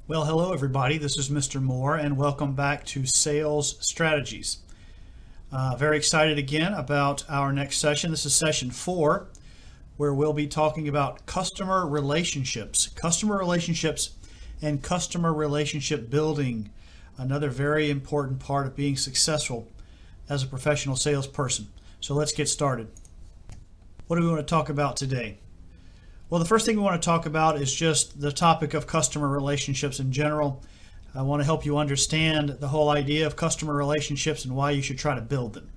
Well, hello everybody. This is Mr. Moore and welcome back to Sales Strategies. Very excited again about our next session. This is session 4, where we'll be talking about customer relationships and customer relationship building, another very important part of being successful as a professional salesperson. So let's get started. What do we want to talk about today? Well, the first thing we want to talk about is just the topic of customer relationships in general. I want to help you understand the whole idea of customer relationships and why you should try to build them.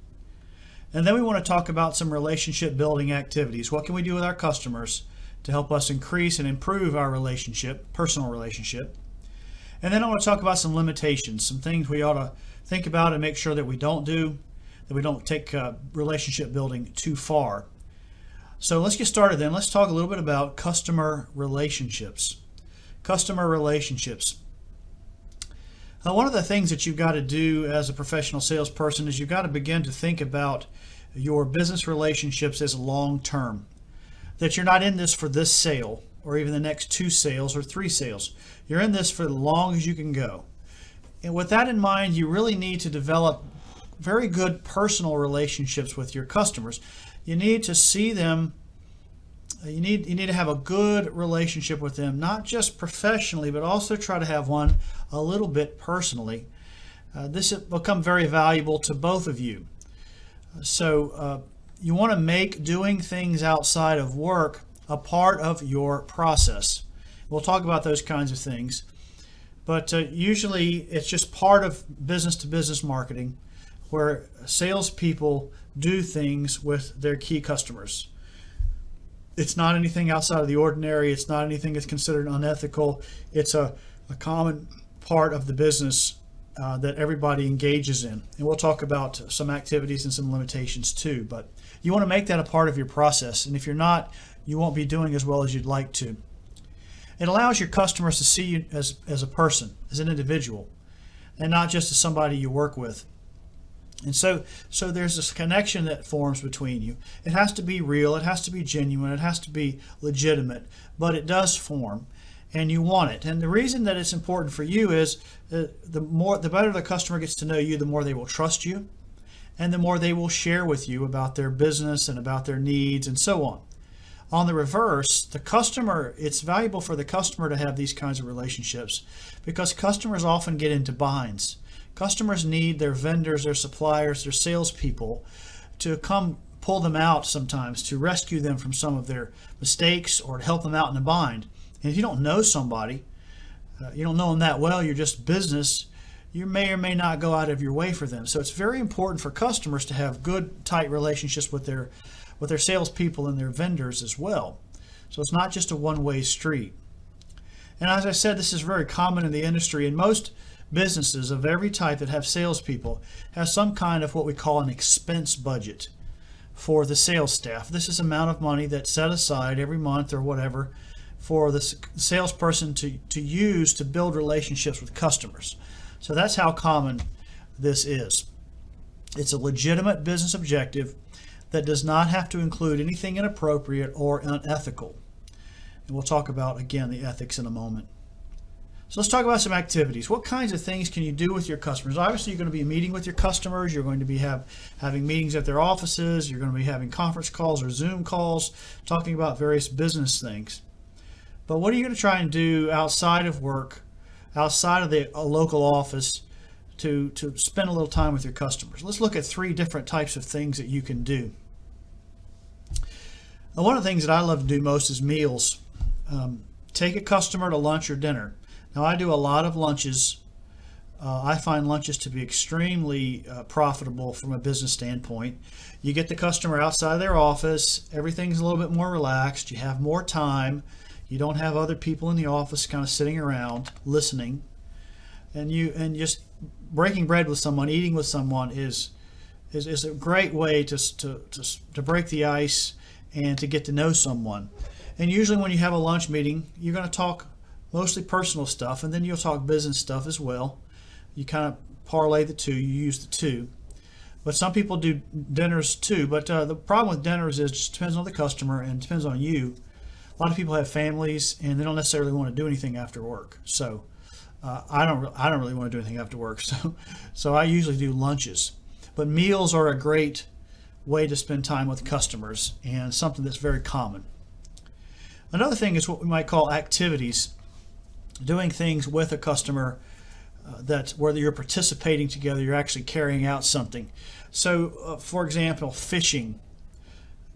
And then we want to talk about some relationship building activities. What can we do with our customers to help us increase and improve our relationship, personal relationship? And then I want to talk about some limitations, some things we ought to think about and make sure that we don't do, that we don't take relationship building too far. So let's get started then. Let's talk a little bit about customer relationships. Customer relationships. One of the things that you've got to do as a professional salesperson is you've got to begin to think about your business relationships as long-term. That you're not in this for this sale or even the next 2 sales or 3 sales. You're in this for as long as you can go. And with that in mind, you really need to develop very good personal relationships with your customers. You need to see them, you need to have a good relationship with them, not just professionally, but also try to have one a little bit personally. This has become very valuable to both of you. So you want to make doing things outside of work a part of your process. We'll talk about those kinds of things, but usually it's just part of business-to-business marketing, where salespeople do things with their key customers. It's not anything outside of the ordinary. It's not anything that's considered unethical. It's a common part of the business that everybody engages in. And we'll talk about some activities and some limitations too. But you want to make that a part of your process. And if you're not, you won't be doing as well as you'd like to. It allows your customers to see you as a person, as an individual, and not just as somebody you work with. And so there's this connection that forms between you. It has to be real, it has to be genuine, it has to be legitimate, but it does form, and you want it. And the reason that it's important for you is the better the customer gets to know you, the more they will trust you, and the more they will share with you about their business and about their needs and so on. On the reverse, it's valuable for the customer to have these kinds of relationships because customers often get into binds. Customers need their vendors, their suppliers, their salespeople to come pull them out sometimes, to rescue them from some of their mistakes or to help them out in a bind. And if you don't know somebody, you don't know them that well, you're just business, you may or may not go out of your way for them. So it's very important for customers to have good, tight relationships with their salespeople and their vendors as well. So it's not just a one-way street. And as I said, this is very common in the industry, and most businesses of every type that have salespeople have some kind of what we call an expense budget for the sales staff. This is the amount of money that's set aside every month or whatever for the salesperson to use to build relationships with customers. So that's how common this is. It's a legitimate business objective that does not have to include anything inappropriate or unethical. And we'll talk about, again, the ethics in a moment. So let's talk about some activities. What kinds of things can you do with your customers? Obviously, you're going to be meeting with your customers. You're going to be having meetings at their offices. You're going to be having conference calls or Zoom calls, talking about various business things. But what are you going to try and do outside of work, outside of the local office, to spend a little time with your customers? Let's look at 3 different types of things that you can do. Now, one of the things that I love to do most is meals. Take a customer to lunch or dinner. Now, I do a lot of lunches. I find lunches to be extremely profitable from a business standpoint. You get the customer outside of their office. Everything's a little bit more relaxed. You have more time. You don't have other people in the office kind of sitting around listening. And just breaking bread with someone, eating with someone is a great way to break the ice and to get to know someone. And usually when you have a lunch meeting, you're going to talk mostly personal stuff, and then you'll talk business stuff as well. You kind of parlay the two, you use the two. But some people do dinners too. But the problem with dinners is it just depends on the customer and depends on you. A lot of people have families and they don't necessarily want to do anything after work. So I don't really want to do anything after work, so I usually do lunches. But meals are a great way to spend time with customers and something that's very common. Another thing is what we might call activities, doing things with a customer that whether you're participating together, you're actually carrying out something. So, for example, fishing,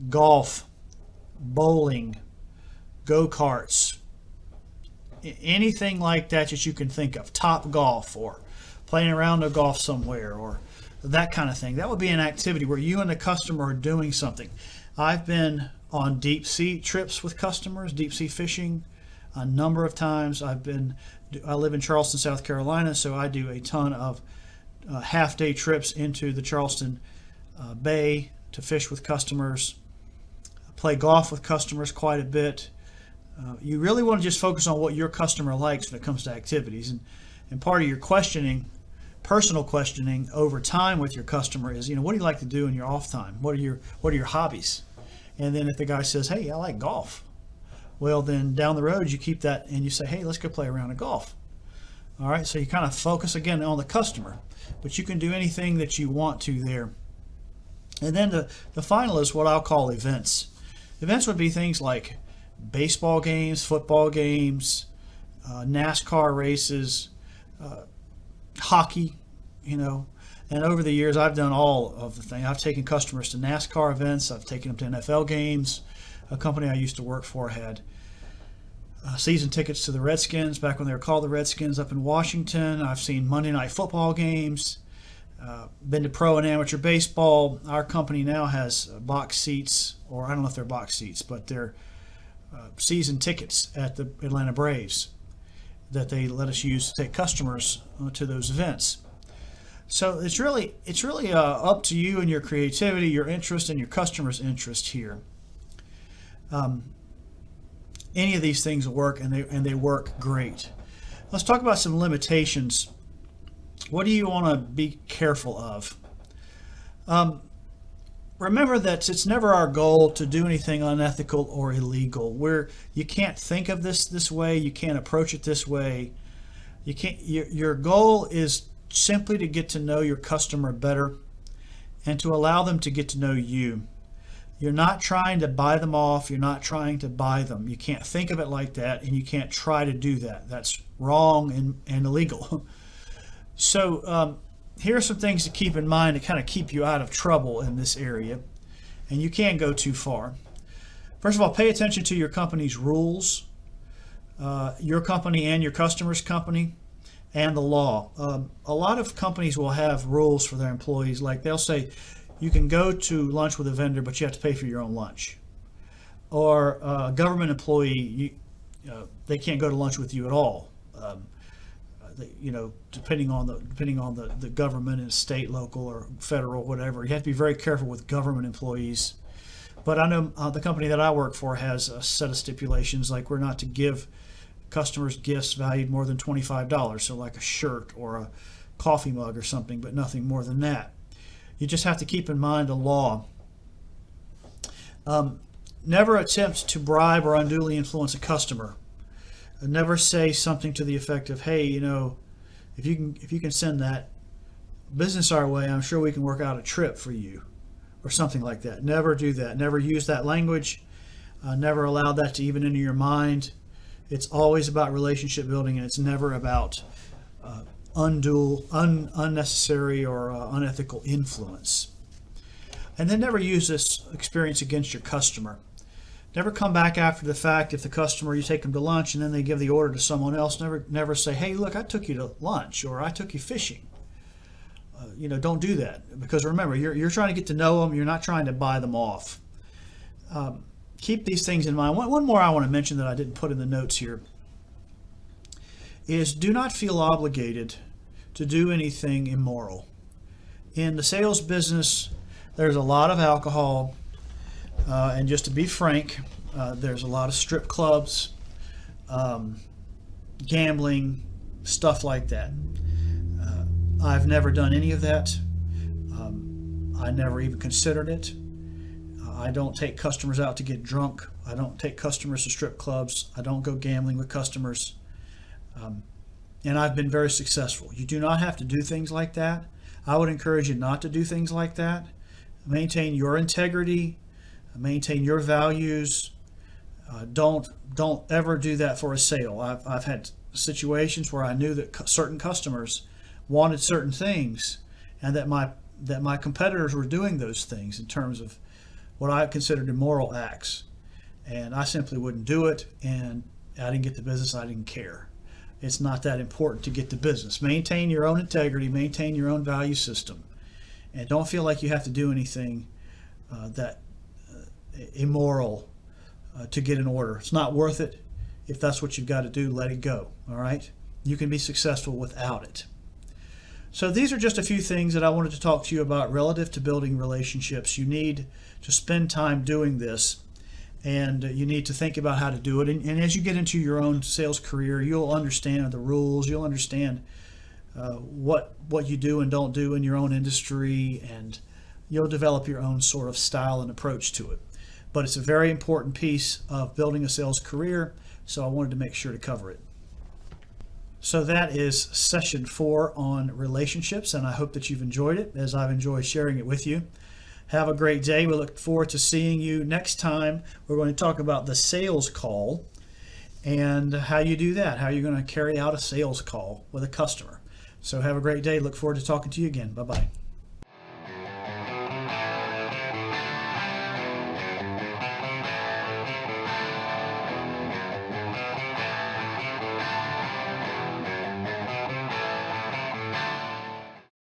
golf, bowling, go-karts, anything like that that you can think of, top golf or playing around a golf somewhere or that kind of thing. That would be an activity where you and the customer are doing something. I've been on deep sea trips with customers, deep sea fishing a number of times. I live in Charleston, South Carolina, so I do a ton of half-day trips into the Charleston Bay to fish with customers, play golf with customers quite a bit. You really want to just focus on what your customer likes when it comes to activities. And part of your questioning, personal questioning over time with your customer is, what do you like to do in your off time? What are your hobbies? And then if the guy says, hey, I like golf, well, then down the road you keep that and you say, hey, let's go play a round of golf. All right, so you kind of focus again on the customer, but you can do anything that you want to there. And then the final is what I'll call events. Events would be things like baseball games, football games, NASCAR races, hockey, And over the years, I've done all of the things. I've taken customers to NASCAR events. I've taken them to NFL games. A company I used to work for had season tickets to the Redskins back when they were called the Redskins up in Washington. I've seen Monday Night Football games. Been to pro and amateur baseball. Our company now has box seats, or I don't know if they're box seats, but they're season tickets at the Atlanta Braves that they let us use to take customers to those events. So it's really up to you and your creativity, your interest, and your customer's interest here. Any of these things will work, and they work great. Let's talk about some limitations. What do you want to be careful of? Remember that it's never our goal to do anything unethical or illegal. You can't think of this way. You can't approach it this way. You can't. Your goal is simply to get to know your customer better and to allow them to get to know you. You're not trying to buy them off. You're not trying to buy them. You can't think of it like that, and you can't try to do that. That's wrong and illegal. So here are some things to keep in mind to kind of keep you out of trouble in this area, and you can't go too far. First of all, pay attention to your company's rules, your company and your customer's company, and the law. A lot of companies will have rules for their employees, like they'll say you can go to lunch with a vendor, but you have to pay for your own lunch. Or a government employee, they can't go to lunch with you at all. Depending on the government and state, local, or federal, whatever. You have to be very careful with government employees. But I know the company that I work for has a set of stipulations, like we're not to give customers gifts valued more than $25, so like a shirt or a coffee mug or something, but nothing more than that. You just have to keep in mind the law. Never attempt to bribe or unduly influence a customer. Never say something to the effect of, hey, if you can send that business our way, I'm sure we can work out a trip for you, or something like that. Never do that. Never use that language. Never allow that to even enter your mind. It's always about relationship building, and it's never about unnecessary or unethical influence. And then never use this experience against your customer. Never come back after the fact if the customer, you take them to lunch and then they give the order to someone else. Never say, hey, look, I took you to lunch, or I took you fishing. Don't do that, because remember, you're trying to get to know them. You're not trying to buy them off. Keep these things in mind. One more I want to mention that I didn't put in the notes here is do not feel obligated to do anything immoral. In the sales business, there's a lot of alcohol, and just to be frank, there's a lot of strip clubs, gambling, stuff like that. I've never done any of that. I never even considered it. I don't take customers out to get drunk. I don't take customers to strip clubs. I don't go gambling with customers. and I've been very successful. You do not have to do things like that. I would encourage you not to do things like that. Maintain your integrity, maintain your values. Don't ever do that for a sale. I've had situations where I knew that certain customers wanted certain things, and that my competitors were doing those things in terms of what I considered immoral acts, and I simply wouldn't do it. And I didn't get the business. I didn't care. It's not that important to get the business. Maintain your own integrity, maintain your own value system, and don't feel like you have to do anything that immoral to get an order. It's not worth it. If that's what you've got to do, let it go. All right? You can be successful without it. So these are just a few things that I wanted to talk to you about relative to building relationships. You need to spend time doing this, and you need to think about how to do it. And as you get into your own sales career, you'll understand the rules. You'll understand what you do and don't do in your own industry, and you'll develop your own sort of style and approach to it. But it's a very important piece of building a sales career, so I wanted to make sure to cover it. So that is session 4 on relationships, and I hope that you've enjoyed it as I've enjoyed sharing it with you. Have a great day. We look forward to seeing you next time. We're going to talk about the sales call and how you do that, how you're going to carry out a sales call with a customer. So have a great day. Look forward to talking to you again. Bye-bye.